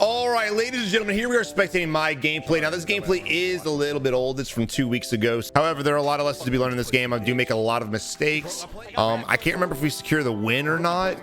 All right, ladies and gentlemen, here we are spectating my gameplay. Now, this gameplay is a little bit old. It's from 2 weeks ago. However, there are a lot of lessons to be learned in this game. I do make a lot of mistakes. I can't remember if we secure the win or not,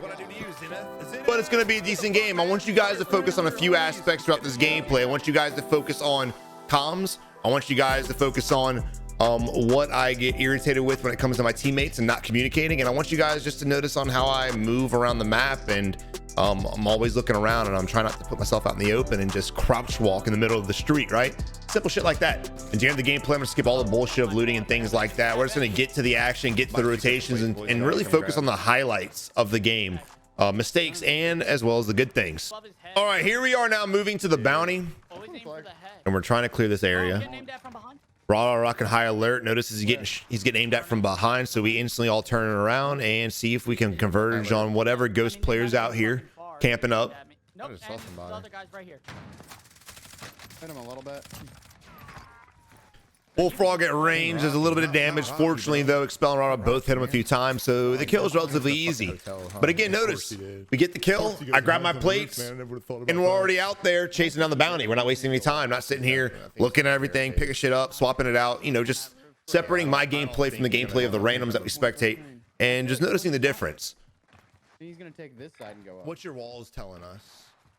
but it's going to be a decent game. I want you guys to focus on a few aspects throughout this gameplay. I want you guys to focus on comms. I want you guys to focus on what I get irritated with when it comes to my teammates and not communicating. And I want you guys just to notice on how I move around the map. And I'm always looking around, and I'm trying not to put myself out in the open and just crouch walk in the middle of the street, right? Simple shit like that. And during the gameplay, I'm gonna skip all the bullshit of looting and things like that. We're just gonna get to the action, get to the rotations, and really focus on the highlights of the game, mistakes and as well as the good things. All right, here we are now moving to the bounty, and we're trying to clear this area. Raw rocking high alert. Notice he's getting aimed at from behind, so we instantly all turn it around and see if we can converge on whatever ghost players out here camping up. Nope, the other guy's right here. Hit him a little bit. Bullfrog at range does a little bit of damage. Fortunately, though, Expel and Rara both hit him a few times, so the kill is relatively easy. But again, notice we get the kill. I grab my plates, and we're already out there chasing down the bounty. We're not wasting any time. Not sitting here looking at everything, picking shit up, swapping it out. You know, just separating my gameplay from the gameplay of the randoms that we spectate, and just noticing the difference. He's gonna take this side and go up. What your wall is telling us.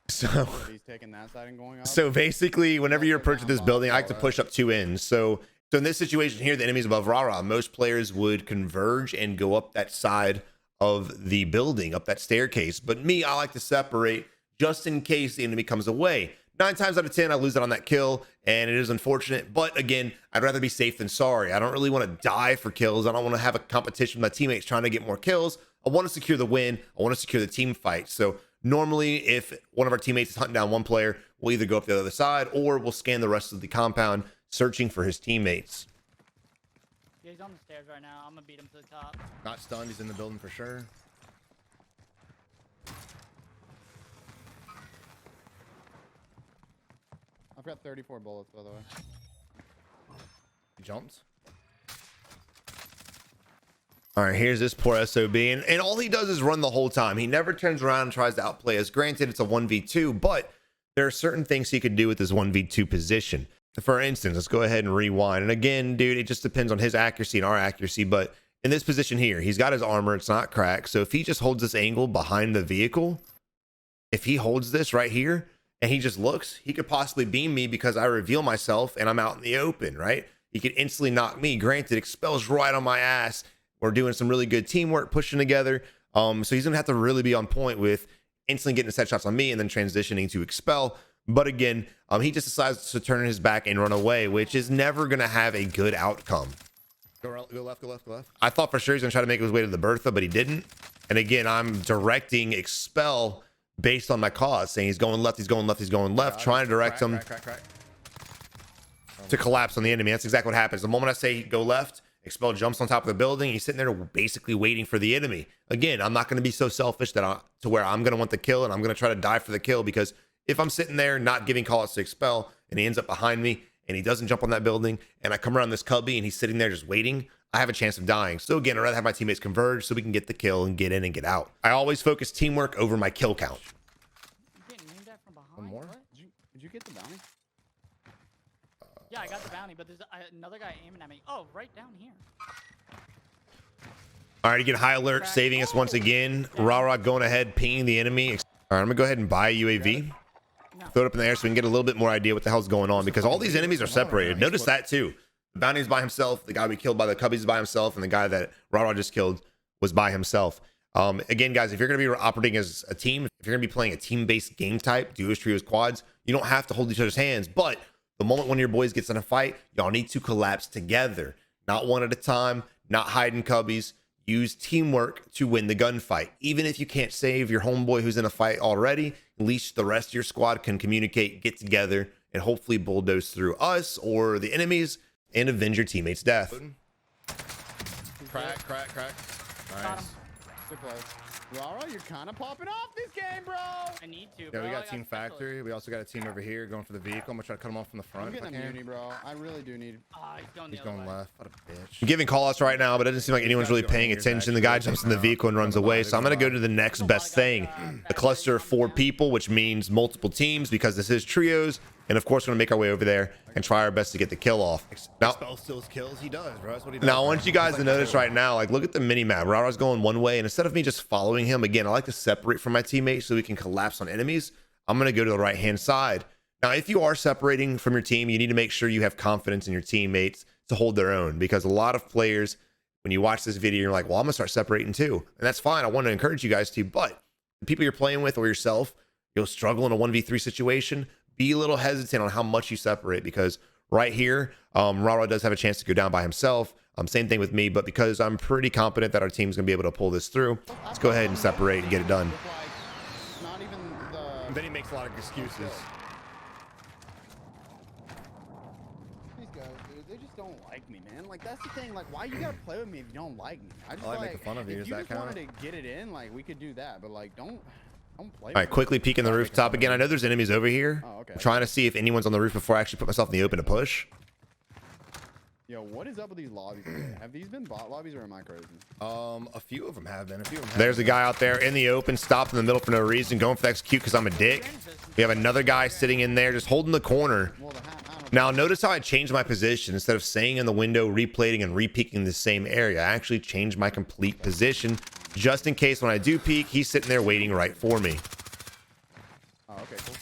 So he's taking that side and going up. So basically, whenever you're approaching this building, I like to push up two ends. So in this situation here, the enemy's above Rara. Most players would converge and go up that side of the building, up that staircase. But me, I like to separate just in case the enemy comes away. 9 times out of 10, I lose it on that kill, and it is unfortunate. But again, I'd rather be safe than sorry. I don't really want to die for kills. I don't want to have a competition with my teammates trying to get more kills. I want to secure the win. I want to secure the team fight. So normally, if one of our teammates is hunting down one player, we'll either go up the other side or we'll scan the rest of the compound searching for his teammates. Yeah, he's on the stairs right now. I'm gonna beat him to the top. Not stunned. He's in the building for sure. I've got 34 bullets, by the way. He jumps. All right, here's this poor SOB, and all he does is run the whole time. He never turns around and tries to outplay us. Granted, it's a 1v2, but there are certain things he could do with this 1v2 position. For instance, let's go ahead and rewind. And again, dude, it just depends on his accuracy and our accuracy, but in this position here, he's got his armor. It's not cracked. So if he just holds this angle behind the vehicle, if he holds this right here and he just looks, he could possibly beam me because I reveal myself and I'm out in the open, right? He could instantly knock me. Granted, Expel's right on my ass. We're doing some really good teamwork, pushing together. So he's gonna have to really be on point with instantly getting set shots on me and then transitioning to Expel. But again, he just decides to turn his back and run away, which is never gonna have a good outcome. Go left, go left, go left. I thought for sure he's gonna try to make his way to the Bertha, but he didn't. And again, I'm directing Expel based on my cause, saying he's going left, he's going left, he's going left, trying to direct him to collapse on the enemy. That's exactly what happens. The moment I say go left, Expel jumps on top of the building. He's sitting there basically waiting for the enemy. Again, I'm not going to be so selfish that to where I'm going to want the kill and I'm going to try to die for the kill, because if I'm sitting there not giving callouts to Expel and he ends up behind me and he doesn't jump on that building and I come around this cubby and he's sitting there just waiting, I have a chance of dying. So again, I'd rather have my teammates converge so we can get the kill and get in and get out. I always focus teamwork over my kill count. You're getting aimed at from behind. One more? What? Did you get the bounty? Yeah, I got the bounty, but there's another guy aiming at me. Oh, right down here. All right, you get high alert, saving us once again. Rara going ahead, pinging the enemy. All right, I'm gonna go ahead and buy a UAV. Throw it up in the air so we can get a little bit more idea what the hell's going on, because all these enemies are separated. Notice that too. The bounty's by himself. The guy we killed by the cubbies is by himself, and the guy that Rara just killed was by himself. Again, guys, if you're gonna be operating as a team, if you're gonna be playing a team-based game type, duos, trios, quads, you don't have to hold each other's hands, but the moment one of your boys gets in a fight, y'all need to collapse together, not one at a time, not hiding cubbies. Use teamwork to win the gunfight. Even if you can't save your homeboy who's in a fight already, at least the rest of your squad can communicate, get together, and hopefully bulldoze through us or the enemies and avenge your teammate's death. Crack. Nice. Good play. Rara, you're kind of popping off this game, bro. I need to, Yeah, bro. we I got Team specialist. Factory. We also got a team over here going for the vehicle. I'm gonna try to cut him off from the front. I'm if I getting a can. muni, bro. I really do need. Ah, he's going the He's other going way. left. What a bitch. I'm giving call outs right now, but it doesn't seem like anyone's really paying attention. The guy jumps in the vehicle and runs away. So I'm going to go to the next best thing. A cluster of 4 people, which means multiple teams because this is trios. And of course, we're going to make our way over there and try our best to get the kill off. Now, Spell steals kills. He does, bro. That's what he does. now I want you guys to notice right now, like, look at the mini map. Rara's going one way, and instead of me just following him, again, I like to separate from my teammates so we can collapse on enemies. I'm going to go to the right-hand side. Now, if you are separating from your team, you need to make sure you have confidence in your teammates to hold their own, because a lot of players, when you watch this video, you're like, well, I'm gonna start separating too. And that's fine. I want to encourage you guys to, but the people you're playing with or yourself, you'll struggle in a 1v3 situation. Be a little hesitant on how much you separate, because right here, Rara does have a chance to go down by himself. Same thing with me, but because I'm pretty confident that our team's gonna be able to pull this through, let's go ahead and separate and get it done. Not even the. And then he makes a lot of excuses. These guys, dude, they just don't like me, man. Like, that's the thing. Like, why you gotta play with me if you don't like me? I just like making fun of you. If Does you that just count? wanted to get it in, like, we could do that. But like, don't play. All right, quickly peeking the rooftop again. I know there's enemies over here. Oh, okay. I'm trying to see if anyone's on the roof before I actually put myself in the open to push. Yo, what is up with these lobbies today? Have these been bot lobbies or am I crazy? A few of them have been. A few of them have There's a been. guy out there in the open, stopped in the middle for no reason, going for the execute because I'm a dick. We have another guy sitting in there just holding the corner. Well, I don't Now, notice how I changed my position. Instead of staying in the window, replating and re-peeking the same area, I actually changed my complete position just in case when I do peek, he's sitting there waiting right for me. Oh, okay, cool.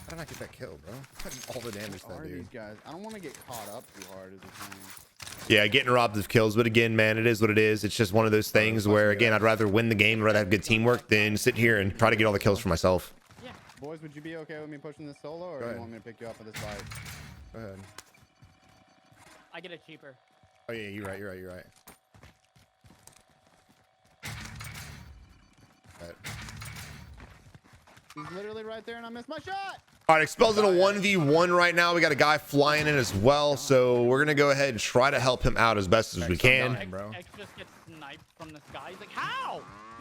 How did I get that kill, bro? All the damage What that are these dude. guys? I don't want to get caught up too hard, is the thing. Yeah, getting robbed of kills, but again, man, it is what it is. It's just one of those things where, again, I'd rather win the game, rather have good teamwork than sit here and try to get all the kills for myself. Yeah. Boys, would you be okay with me pushing this solo, or Go do you ahead. want me to pick you up for this fight? Go ahead. I get it cheaper. Oh yeah, you're right. You're right. You're right. Right. He's literally right there, and I missed my shot. All right, Expel's in a 1v1 right now. We got a guy flying in as well, so we're going to go ahead and try to help him out as best as we can. X, bro. X just gets sniped from the sky. He's like, how?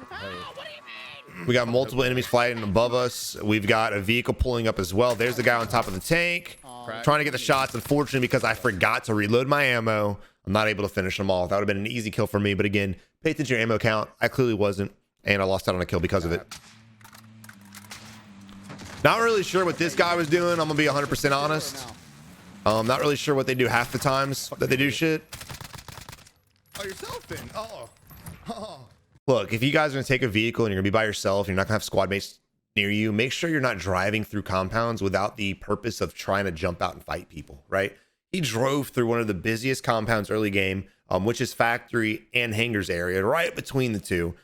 How? What do you mean? We got multiple enemies flying above us. We've got a vehicle pulling up as well. There's the guy on top of the tank trying to get the shots. Unfortunately, because I forgot to reload my ammo, I'm not able to finish them all. That would have been an easy kill for me, but again, pay attention to your ammo count. I clearly wasn't, and I lost out on a kill because of it. Not really sure what this guy was doing. I'm gonna be 100% honest. Not really sure what they do half the times that they do shit. Oh, yourself in. Oh. Oh. Look, if you guys are gonna take a vehicle and you're gonna be by yourself, you're not gonna have squad mates near you, make sure you're not driving through compounds without the purpose of trying to jump out and fight people, right? He drove through one of the busiest compounds early game, which is factory and hangars area, right between the two.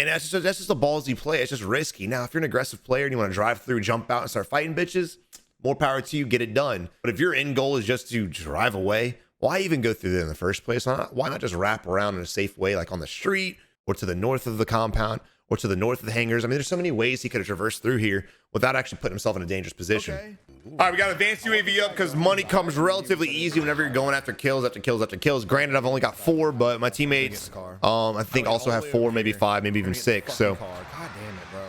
And that's just a ballsy play. It's just risky. Now, if you're an aggressive player and you want to drive through, jump out, and start fighting bitches, more power to you. Get it done. But if your end goal is just to drive away, why even go through there in the first place? Why not just wrap around in a safe way, like on the street or to the north of the compound or to the north of the hangars? I mean, there's so many ways he could have traversed through here without actually putting himself in a dangerous position. Okay. All right, we got advanced UAV up because money comes relatively easy whenever you're going after kills after kills after kills. Granted, I've only got 4, but my teammates, I think also have 4, maybe 5, maybe even 6. So God damn it, bro.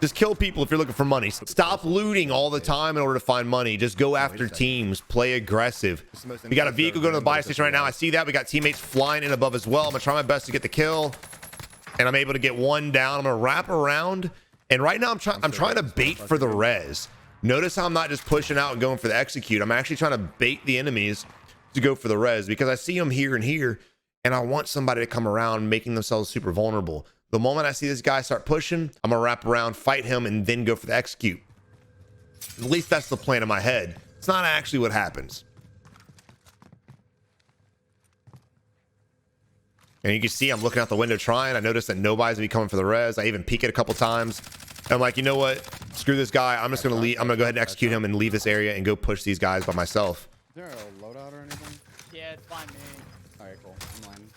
just kill people if you're looking for money. Stop looting all the time in order to find money. Just go after teams. Play aggressive. We got a vehicle going to the buy station right now. I see that. We got teammates flying in above as well. I'm going to try my best to get the kill. And I'm able to get one down. I'm going to wrap around. And right now I'm trying to bait for the res. Notice how I'm not just pushing out and going for the execute. I'm actually trying to bait the enemies to go for the res because I see them here and here. And I want somebody to come around making themselves super vulnerable. The moment I see this guy start pushing, I'm gonna wrap around, fight him, and then go for the execute. At least that's the plan in my head. It's not actually what happens. And you can see I'm looking out the window trying. I noticed that nobody's gonna be coming for the res. I even peek it a couple times. And I'm like, you know what? Screw this guy. I'm just gonna leave. I'm gonna go ahead and execute him and leave this area and go push these guys by myself. Is there a loadout or anything? Yeah, it's fine, man. All right, cool. I'm landing.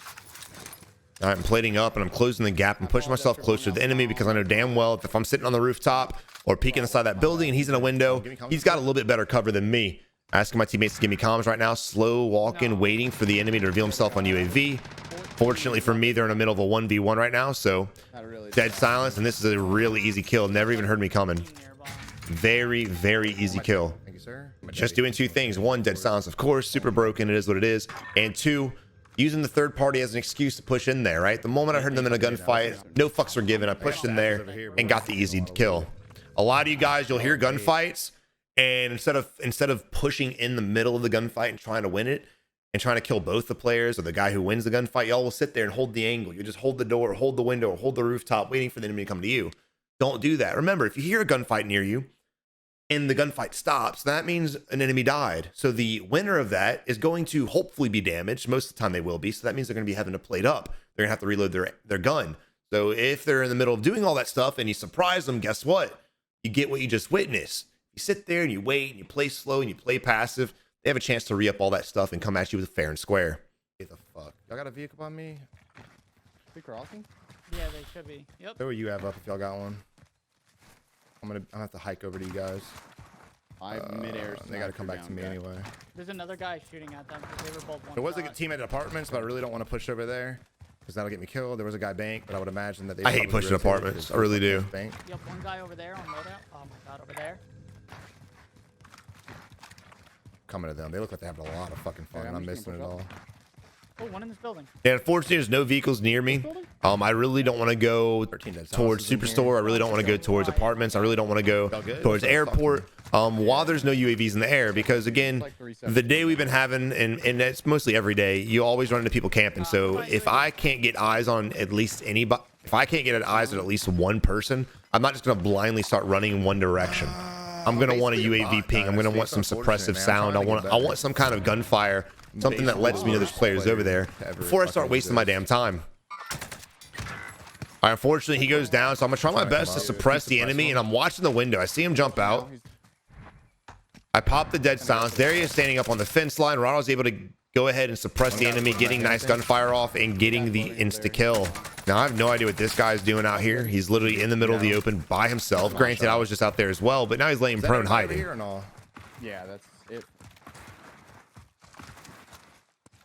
All right, I'm plating up and I'm closing the gap and pushing myself closer to the enemy because I know damn well if I'm sitting on the rooftop or peeking inside that building and he's in a window, he's got a little bit better cover than me. Asking my teammates to give me comms right now. Slow walking, waiting for the enemy to reveal himself on UAV. Fortunately for me, they're in the middle of a 1v1 right now, so Not really. dead silence, and this is a really easy kill. Never even heard me coming. Nearby. Very, very easy kill. Thank you, sir. Just doing two things. one, dead silence, of course, super broken, it is what it is. And two, using the third party as an excuse to push in there, right? The moment I heard them in a gunfight, no fucks were given. I pushed in there and got the easy kill. A lot of you guys, you'll hear gunfights, and instead of pushing in the middle of the gunfight and trying to win it and trying to kill both the players or the guy who wins the gunfight, y'all will sit there and hold the angle. You just hold the door, hold the window, or hold the rooftop, waiting for the enemy to come to you. Don't do that. Remember, if you hear a gunfight near you and the gunfight stops, that means an enemy died. So the winner of that is going to hopefully be damaged. Most of the time they will be. So that means they're going to be having to plate up. They're going to have to reload their gun. So if they're in the middle of doing all that stuff and you surprise them, guess what? You get what you just witnessed. You sit there and you wait and you play slow and you play passive. They have a chance to re-up all that stuff and come at you with fair and square. Get the fuck. Y'all got a vehicle on me? We crossing? Yeah, they should be. Yep. Who you have up if y'all got one? I'm gonna have to hike over to you guys. Midair. They gotta come back to me anyway. There's another guy shooting at them because they were both one. There was a shot. team at apartments, but I really don't want to push over there because that'll get me killed. There was a guy bank, but I would imagine that they I hate pushing apartments. I really do. Bank. Yep, one guy over there on loadout. Oh my god, over there. Coming to them. They look like they're having a lot of fucking fun. Yeah, and I'm I'm just missing it gonna all. Oh, one in this building. And unfortunately, there's no vehicles near me. I really don't want to go 13 dead towards houses in Superstore. I here. really don't want to go towards apartments. I really don't want to go towards airport while there's no UAVs in the air. Because again, the day we've been having, and it's mostly every day, you always run into people camping. So if I can't get eyes on at least anybody, if I can't get eyes on at least one person, I'm not just going to blindly start running in one direction. I'm going to want a UAV ping. I'm going to want some suppressive sound. I want some kind of gunfire. Something that lets me know there's players over there before I start wasting my damn time. Unfortunately, he goes down, so I'm gonna try my best to suppress the enemy, and I'm watching the window. I see him jump out. I pop the dead silence. There he is standing up on the fence line. Ronald's able to go ahead and suppress the enemy, getting nice gunfire off and getting the insta kill. Now I have no idea what this guy's doing out here. He's literally in the middle of the open by himself. Granted, I was just out there as well, but now he's laying prone hiding. Yeah, that's it.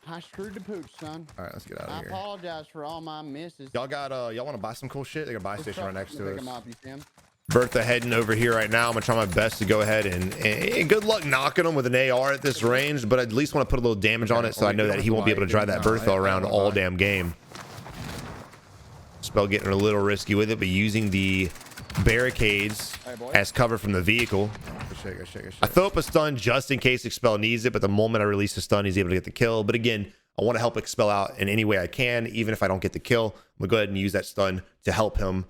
I screwed the pooch, son. All right, let's get out of I here. apologize for all my misses. Y'all got y'all want to buy some cool shit? They got a buy station right next to us. Bertha heading over here right now. I'm gonna try my best to go ahead and good luck knocking him with an AR at this range, but I at least want to put a little damage on it so I know that he won't be able to drive that Bertha around all damn game. Spell getting a little risky with it, but using the barricades as cover from the vehicle. Good shit. I throw up a stun just in case Expel needs it, but the moment I release the stun, he's able to get the kill. But again, I want to help Expel out in any way I can, even if I don't get the kill. I'm gonna go ahead and use that stun to help him,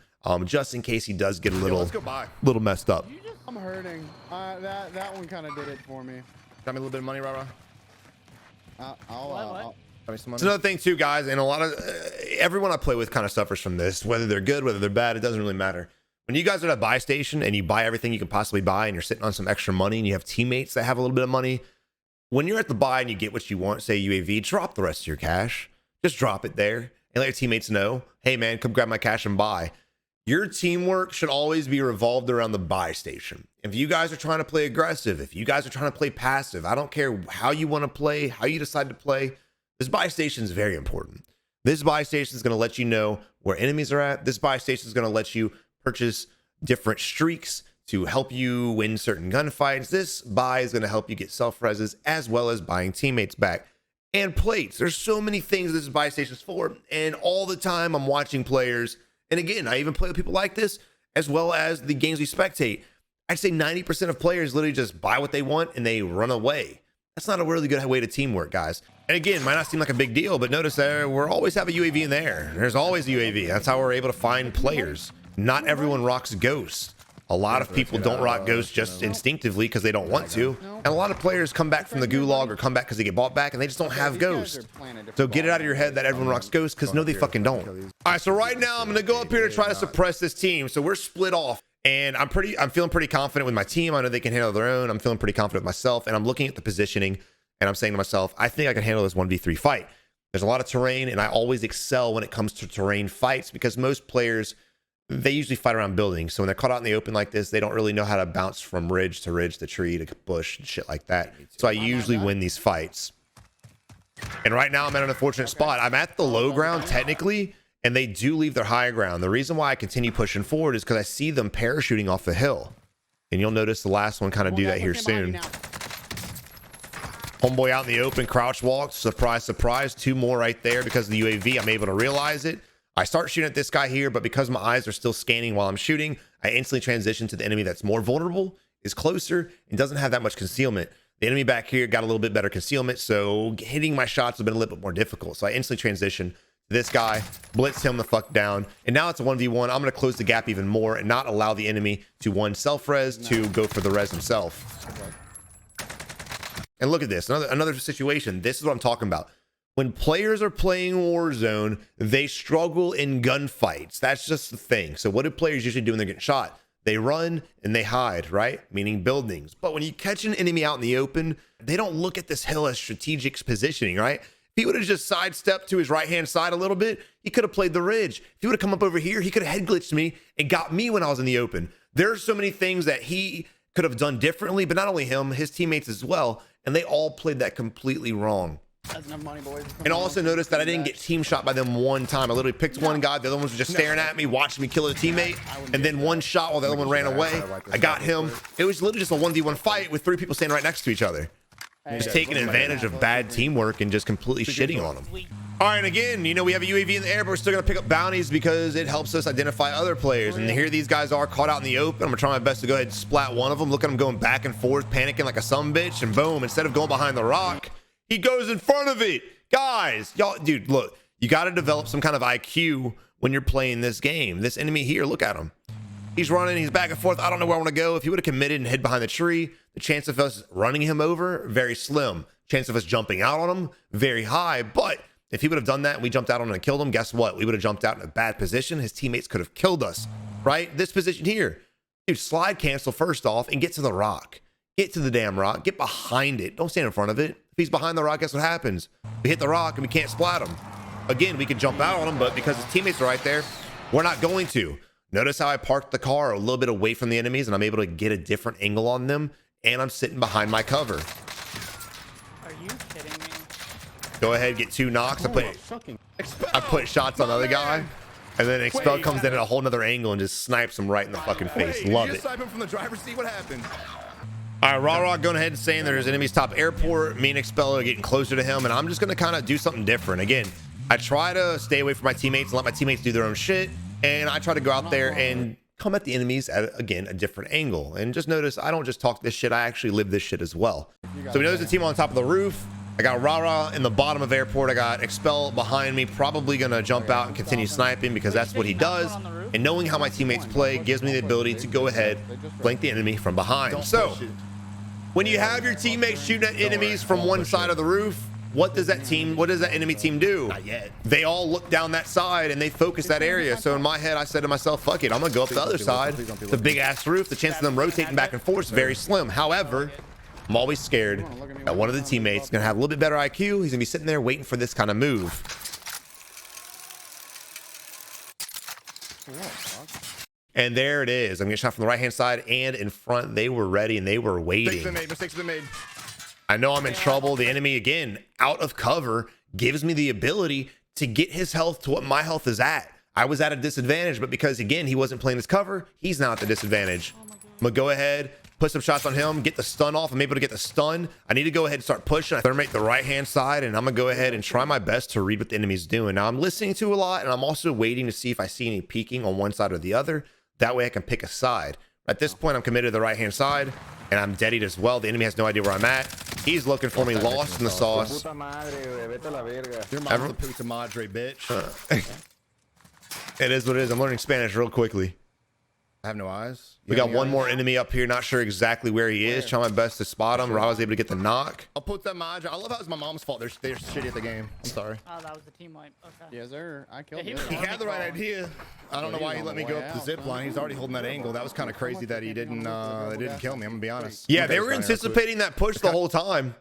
just in case he does get a little messed up. I'm hurting. That one kind of did it for me. Got me a little bit of money, Rara. I'll It's another thing too, guys, and a lot of everyone I play with kind of suffers from this. Whether they're good, whether they're bad, it doesn't really matter. When you guys are at a buy station and you buy everything you can possibly buy and you're sitting on some extra money and you have teammates that have a little bit of money, when you're at the buy and you get what you want, say UAV, drop the rest of your cash. Just drop it there and let your teammates know, hey man, come grab my cash and buy. Your teamwork should always be revolved around the buy station. If you guys are trying to play aggressive, if you guys are trying to play passive, I don't care how you want to play, how you decide to play, this buy station is very important. This buy station is going to let you know where enemies are at. This buy station is going to let you purchase different streaks to help you win certain gunfights. This buy is going to help you get self-reses as well as buying teammates back and plates. There's so many things this buy station is for, and all the time I'm watching players, and again, I even play with people like this as well as the games we spectate. I'd say 90% of players literally just buy what they want and they run away. That's not a really good way to teamwork, guys. And again, might not seem like a big deal, but notice there we're always have a UAV in there. There's always a UAV. That's how we're able to find players. Not everyone rocks Ghost. A lot of people don't rock Ghost just instinctively because they don't want to. And a lot of players come back from the gulag or come back because they get bought back and they just don't have Ghost. So get it out of your head that everyone rocks Ghost, because no, they fucking don't. All right, so right now I'm going to go up here to try to suppress this team. So we're split off. And I'm feeling pretty confident with my team. I know they can handle their own. I'm feeling pretty confident with myself. And I'm looking at the positioning and I'm saying to myself, I think I can handle this 1v3 fight. There's a lot of terrain and I always excel when it comes to terrain fights because most players, they usually fight around buildings. So when they're caught out in the open like this, they don't really know how to bounce from ridge to tree to bush and shit like that. So I usually win these fights. And right now I'm at an unfortunate spot. I'm at the low ground technically, and they do leave their high ground. The reason why I continue pushing forward is because I see them parachuting off the hill. And you'll notice the last one kind of do that here soon. Homeboy out in the open, crouch walks, surprise, surprise. 2 more right there because of the UAV. I'm able to realize it. I start shooting at this guy here, but because my eyes are still scanning while I'm shooting, I instantly transition to the enemy that's more vulnerable, is closer, and doesn't have that much concealment. The enemy back here got a little bit better concealment, so hitting my shots have been a little bit more difficult. So I instantly transition to this guy, blitz him the fuck down, and now it's a 1v1. I'm going to close the gap even more and not allow the enemy to one self-res, to go for the res himself. And look at this, another situation. This is what I'm talking about. When players are playing Warzone, they struggle in gunfights. That's just the thing. So what do players usually do when they're getting shot? They run and they hide, right? Meaning buildings. But when you catch an enemy out in the open, they don't look at this hill as strategic positioning, right? If he would have just sidestepped to his right-hand side a little bit, he could have played the ridge. If he would have come up over here, he could have head glitched me and got me when I was in the open. There are so many things that he could have done differently, but not only him, his teammates as well. And they all played that completely wrong. That's enough money, boys. And also notice that I didn't get team shot by them one time. I literally picked one guy. The other ones were just staring at me, watching me kill a teammate. And then one shot while the other one ran away. I got him. It was literally just a 1v1 fight with 3 people standing right next to each other. Just taking advantage of bad teamwork and just completely shitting on them. All right, and again, you know, we have a UAV in the air, but we're still going to pick up bounties because it helps us identify other players. And here these guys are caught out in the open. I'm going to try my best to go ahead and splat one of them. Look at him going back and forth, panicking like a sumbitch. And boom, instead of going behind the rock, he goes in front of it. Guys, y'all, dude, look, you got to develop some kind of IQ when you're playing this game. This enemy here, look at him. He's running, he's back and forth. I don't know where I want to go. If he would have committed and hid behind the tree, the chance of us running him over, very slim. Chance of us jumping out on him, very high. But if he would have done that and we jumped out on him and killed him, guess what? We would have jumped out in a bad position. His teammates could have killed us, right? This position here, dude, slide cancel first off and get to the rock. Get to the damn rock. Get behind it. Don't stand in front of it. If he's behind the rock, guess what happens? We hit the rock and we can't splat him. Again, we could jump out on him, but because his teammates are right there, we're not going to. Notice how I parked the car a little bit away from the enemies and I'm able to get a different angle on them, and I'm sitting behind my cover. Are you kidding me? Go ahead, get 2 knocks. I put shots on the other guy, and then Expel comes in at a whole nother angle and just snipes him right in the fucking face. Love it. Snipe him from the driver's seat. What happened? All right, Raw going ahead and saying there's enemies top airport. Me and Expel are getting closer to him, and I'm just going to kind of do something different. Again, I try to stay away from my teammates and let my teammates do their own shit, and I try to go out there and come at the enemies at, again, a different angle. And just notice, I don't just talk this shit, I actually live this shit as well. So we know there's a team on top of the roof. I got Rara in the bottom of airport. I got Expel behind me, probably gonna jump out and continue sniping because that's what he does. And knowing how my teammates play gives me the ability to go ahead, flank the enemy from behind. So when you have your teammates shooting at enemies from one side of the roof, what does that enemy team do? Not yet. They all look down that side and they focus that area. So in my head, I said to myself, fuck it, I'm gonna go up the other side. It's a big ass roof. The chance of them rotating back and forth is very slim. However, I'm always scared that one of the teammates is gonna have a little bit better IQ. He's gonna be sitting there waiting for this kind of move. And there it is. I'm getting shot from the right hand side and in front. They were ready and they were waiting. Mistakes have been made. I know I'm in trouble. The enemy, again, out of cover, gives me the ability to get his health to what my health is at. I was at a disadvantage, but because, again, he wasn't playing his cover, he's now at the disadvantage. I'm gonna go ahead, put some shots on him, get the stun off. I'm able to get the stun. I need to go ahead and start pushing. I thermate the right-hand side, and I'm gonna go ahead and try my best to read what the enemy's doing. Now, I'm listening to a lot, and I'm also waiting to see if I see any peeking on one side or the other. That way I can pick a side. At this point, I'm committed to the right-hand side, and I'm deadied as well. The enemy has no idea where I'm at. He's looking for me, lost in the sauce. Your mom's a puta madre, bitch. It is what it is. I'm learning Spanish real quickly. I have no eyes. We got one more enemy up here. Not sure exactly where he is. Trying my best to spot him. I was able to get the knock. I'll put that madre. I love how it's my mom's fault. They're shitty at the game. I'm sorry. Oh, that was the team wipe. Okay. Yes, sir. I killed him. He had the right idea. I don't know why he let me go up the zip line. He's already holding that angle. That was kind of crazy that he didn't kill me. I'm gonna be honest. Yeah, they were anticipating that push the whole time,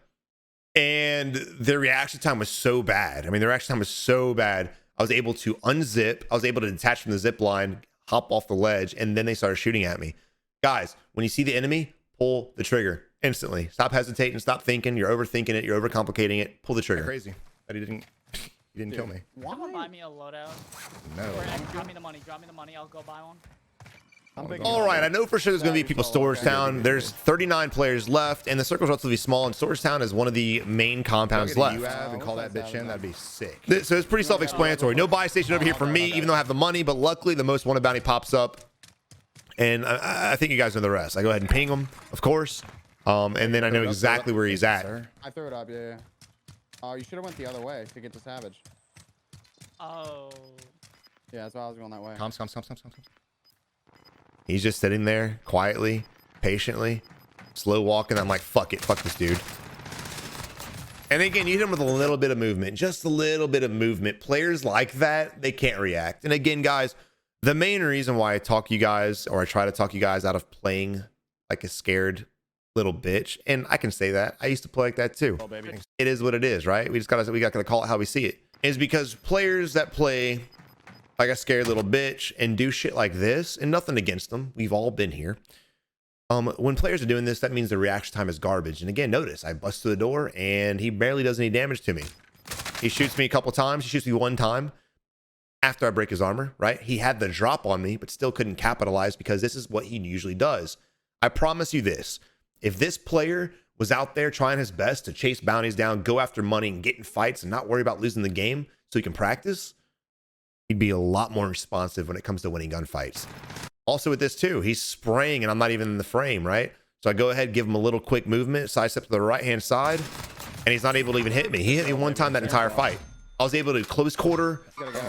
and their reaction time was so bad. I mean, their reaction time was so bad. I was able to unzip. I was able to detach from the zip line, hop off the ledge, and then they started shooting at me. Guys, when you see the enemy, pull the trigger. Instantly. Stop hesitating. Stop thinking. You're overthinking it. You're overcomplicating it. Pull the trigger. Crazy that he didn't kill me. Someone buy me a loadout. No. Or drop me the money. Drop me the money. I'll go buy one. All right, I know for sure there's going to be people Storagetown. There's 39 players left, and the circle's relatively small, and Storagetown is one of the main compounds left. You have and call that bitch in, that'd be sick. So it's pretty self-explanatory. No buy station over here for me, even though I have the money, but luckily the most wanted bounty pops up, and I think you guys know the rest. I go ahead and ping him, of course, and then I know exactly where he's at. I threw it up, yeah. Oh, you should have went the other way to get to Savage. Oh. Yeah, that's why I was going that way. Comms. He's just sitting there quietly, patiently, slow walking. I'm like, fuck it, fuck this dude. And again, you hit him with a little bit of movement, just a little bit of movement. Players like that, they can't react. And again, guys, the main reason why I talk you guys, or I try to talk you guys out of playing like a scared little bitch, and I can say that I used to play like that too. Oh, baby. It is what it is, right? We gotta call it how we see it. Is because players that play like a scared little bitch and do shit like this, and nothing against them, we've all been here. When players are doing this, that means the reaction time is garbage. And again, notice I bust through the door and he barely does any damage to me. He shoots me a couple times. He shoots me one time after I break his armor, right? He had the drop on me, but still couldn't capitalize because this is what he usually does. I promise you this, if this player was out there trying his best to chase bounties down, go after money and get in fights and not worry about losing the game so he can practice, he'd be a lot more responsive when it comes to winning gunfights. Also with this too, he's spraying and I'm not even in the frame, right? So I go ahead, give him a little quick movement, sidestep to the right-hand side, and he's not able to even hit me. He hit me one time that entire fight. I was able to close quarter,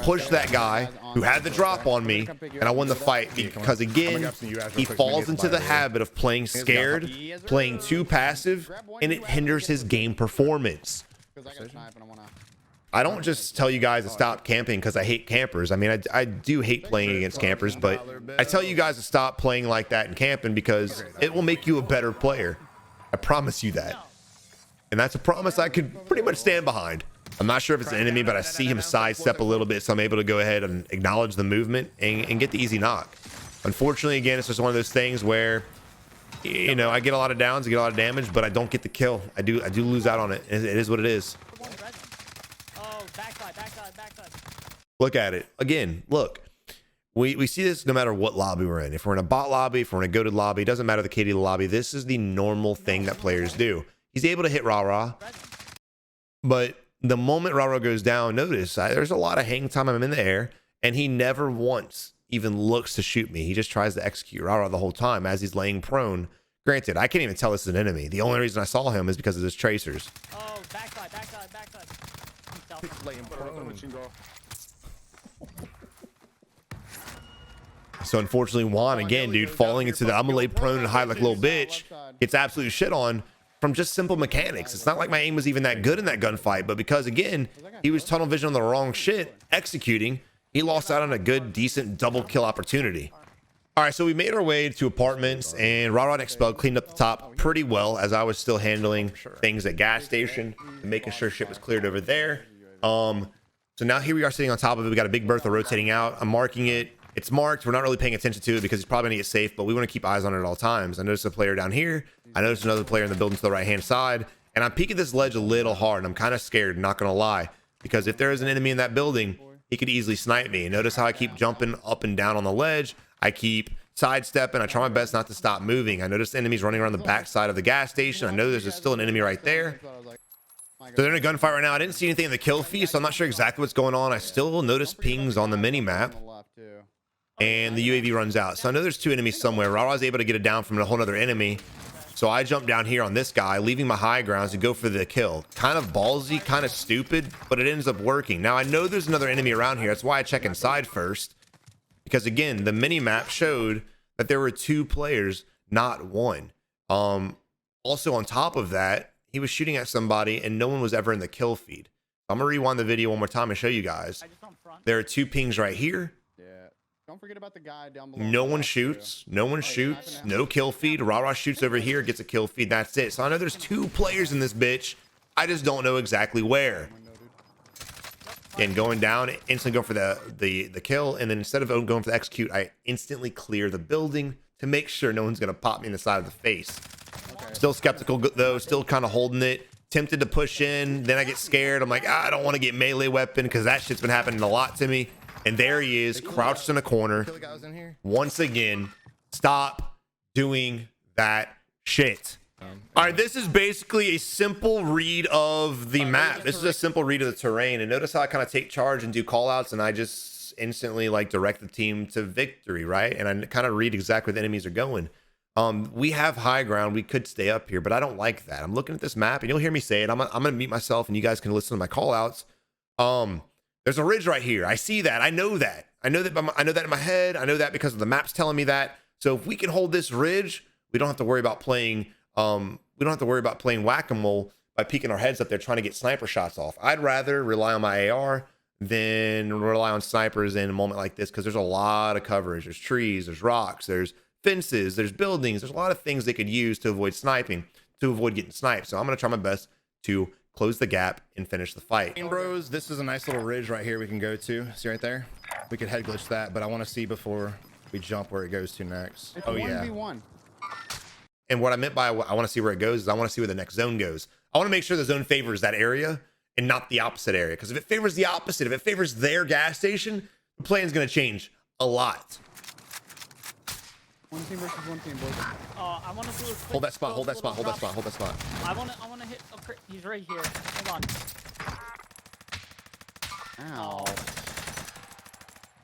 push that guy who had the drop on me, and I won the fight because, again, he falls into the habit of playing scared, playing too passive, and it hinders his game performance. I don't just tell you guys to stop camping because I hate campers. I mean, I do hate playing against campers, but I tell you guys to stop playing like that and camping because it will make you a better player. I promise you that. And that's a promise I could pretty much stand behind. I'm not sure if it's an enemy, but I see him sidestep a little bit, so I'm able to go ahead and acknowledge the movement and get the easy knock. Unfortunately, again, it's just one of those things where, you know, I get a lot of downs, I get a lot of damage, but I don't get the kill. I do lose out on it. It is what it is. Backside. Look at it. Again, look. We see this no matter what lobby we're in. If we're in a bot lobby, if we're in a goated lobby, it doesn't matter the KD lobby. This is the normal thing that players do. He's able to hit Rah-Rah, but the moment Rah-Rah goes down, notice there's a lot of hang time. I'm in the air, and he never once even looks to shoot me. He just tries to execute Rah-Rah the whole time as he's laying prone. Granted, I can't even tell this is an enemy. The only reason I saw him is because of his tracers. Oh, backside. Laying prone. So unfortunately, Juan, again, dude, falling into the I'm gonna lay prone and hide like a little bitch, gets absolute shit on from just simple mechanics. It's not like my aim was even that good in that gunfight, but because, again, he was tunnel vision on the wrong shit, executing, he lost out on a good, decent double kill opportunity. All right, so we made our way to apartments, and Rah-Rah and Expel cleaned up the top pretty well as I was still handling things at gas station and making sure shit was cleared over there. So now here we are sitting on top of it. We got a big Bertha rotating out. I'm marking it. It's marked. We're not really paying attention to it because he's probably gonna get safe, but we want to keep eyes on it at all times. I noticed a player down here. I noticed another player in the building to the right-hand side, and I'm peeking this ledge a little hard. I'm kind of scared, not gonna lie, because if there is an enemy in that building, he could easily snipe me. Notice how I keep jumping up and down on the ledge. I keep sidestepping. I try my best not to stop moving. I noticed enemies running around the back side of the gas station. I know there's still an enemy right there. So they're in a gunfight right now. I didn't see anything in the kill feed, so I'm not sure exactly what's going on. I still notice pings on the mini map, and the UAV runs out. So I know there's two enemies somewhere. Rah-Rah's able to get it down from a whole other enemy. So I jump down here on this guy, leaving my high grounds to go for the kill. Kind of ballsy, kind of stupid, but it ends up working. Now I know there's another enemy around here. That's why I check inside first, because again, the mini map showed that there were two players, not one. Also on top of that, he was shooting at somebody and no one was ever in the kill feed. I'm gonna rewind the video one more time and show you guys. There are two pings right here. Yeah. Don't forget about the guy down below. No one shoots. No one shoots. No kill feed. Rah-Rah shoots over here, gets a kill feed. That's it. So I know there's two players in this bitch. I just don't know exactly where. Again, going down, instantly go for the kill, and then instead of going for the execute, I instantly clear the building to make sure no one's gonna pop me in the side of the face. Still skeptical though, still kind of holding it. Tempted to push in, then I get scared. I'm like, I don't want to get melee weapon because that shit's been happening a lot to me. And there he is, crouched in a corner. Once again, stop doing that shit. All right, this is basically a simple read of the map. This is a simple read of the terrain. And notice how I kind of take charge and do call outs, and I just instantly like direct the team to victory, right? And I kind of read exactly where the enemies are going. We have high ground. We could stay up here, but I don't like that. I'm looking at this map and you'll hear me say it. I'm gonna mute myself and you guys can listen to my call outs. There's a ridge right here. I see that. I know that. I know that in my head. I know that because the map's telling me that. So if we can hold this ridge, we don't have to worry about playing whack-a-mole by peeking our heads up there trying to get sniper shots off. I'd rather rely on my AR than rely on snipers in a moment like this, because there's a lot of coverage. There's trees, there's rocks, there's fences, there's buildings, there's a lot of things they could use to avoid sniping, to avoid getting sniped. So I'm going to try my best to close the gap and finish the fight. Bros, this is a nice little ridge right here we can go to. See right there? We could head glitch that, but I want to see before we jump where it goes to next. It's Oh, a yeah. 1v1. And what I meant by I want to see where it goes is I want to see where the next zone goes. I want to make sure the zone favors that area and not the opposite area. Because if it favors the opposite, if it favors their gas station, the plan is going to change a lot. One team versus one team, boys. I want to do a quick Hold that spot, hold that little spot, hold that drop. spot, hold that spot. I want to hit. He's right here. Hold on. Ow.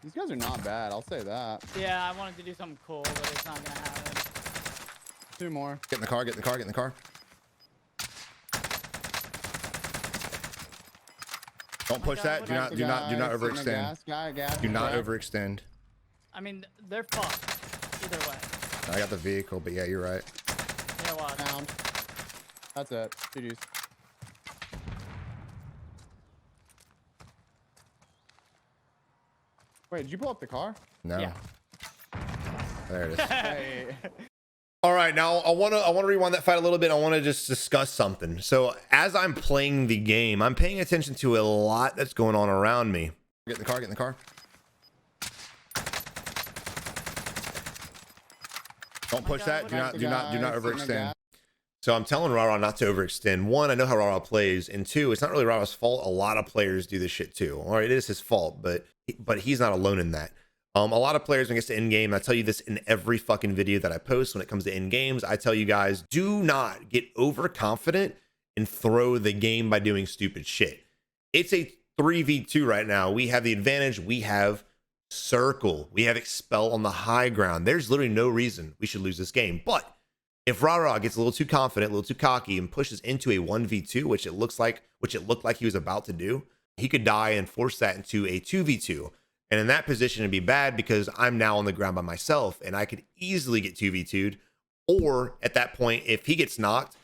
These guys are not bad, I'll say that. Yeah, I wanted to do something cool, but it's not gonna happen. 2 more. Get in the car, get in the car, get in the car. Don't push that. Do not overextend. Do not overextend. I mean, they're fucked either way. I got the vehicle, but yeah, you're right. Yeah, what? Down. That's it. GG's. Wait, did you pull up the car? No. Yeah. There it is. Hey. All right, now I want to rewind that fight a little bit. I want to just discuss something. So as I'm playing the game, I'm paying attention to a lot that's going on around me. Get in the car, get in the car. Don't push that. Do not overextend. So I'm telling Rara not to overextend. One, I know how Rara plays, and two, it's not really Rara's fault. A lot of players do this shit too. All right, it is his fault, but he's not alone in that. A lot of players when it gets to end game, I tell you this in every fucking video that I post when it comes to end games, I tell you guys, do not get overconfident and throw the game by doing stupid shit. It's a 3v2 right now. We have the advantage. We have circle. We have expel on the high ground. There's literally no reason we should lose this game. But if Rara gets a little too confident, a little too cocky, and pushes into a 1v2, which it looked like he was about to do, he could die and force that into a 2v2. And in that position, it'd be bad because I'm now on the ground by myself and I could easily get 2v2'd. Or at that point, if he gets knocked,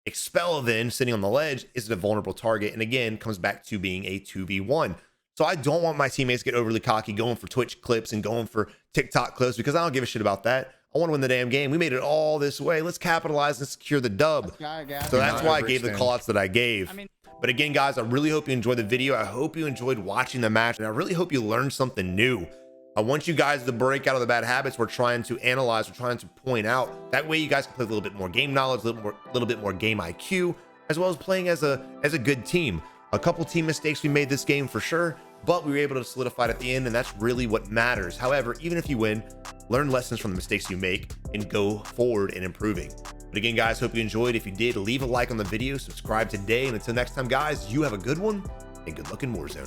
expel then sitting on the ledge is a vulnerable target. And again, comes back to being a 2v1. So I don't want my teammates to get overly cocky, going for Twitch clips and going for TikTok clips, because I don't give a shit about that. I want to win the damn game. We made it all this way. Let's capitalize and secure the dub. So that's why I gave the callouts that I gave. But again, guys, I really hope you enjoyed the video. I hope you enjoyed watching the match, and I really hope you learned something new. I want you guys to break out of the bad habits we're trying to analyze, we're trying to point out. That way you guys can play a little bit more game knowledge, a little bit more game IQ, as well as playing as a good team. A couple team mistakes we made this game for sure, but we were able to solidify it at the end, and that's really what matters. However, even if you win, learn lessons from the mistakes you make and go forward in improving. But again, guys, hope you enjoyed. If you did, leave a like on the video, subscribe today, and until next time, guys, you have a good one and good luck in Warzone.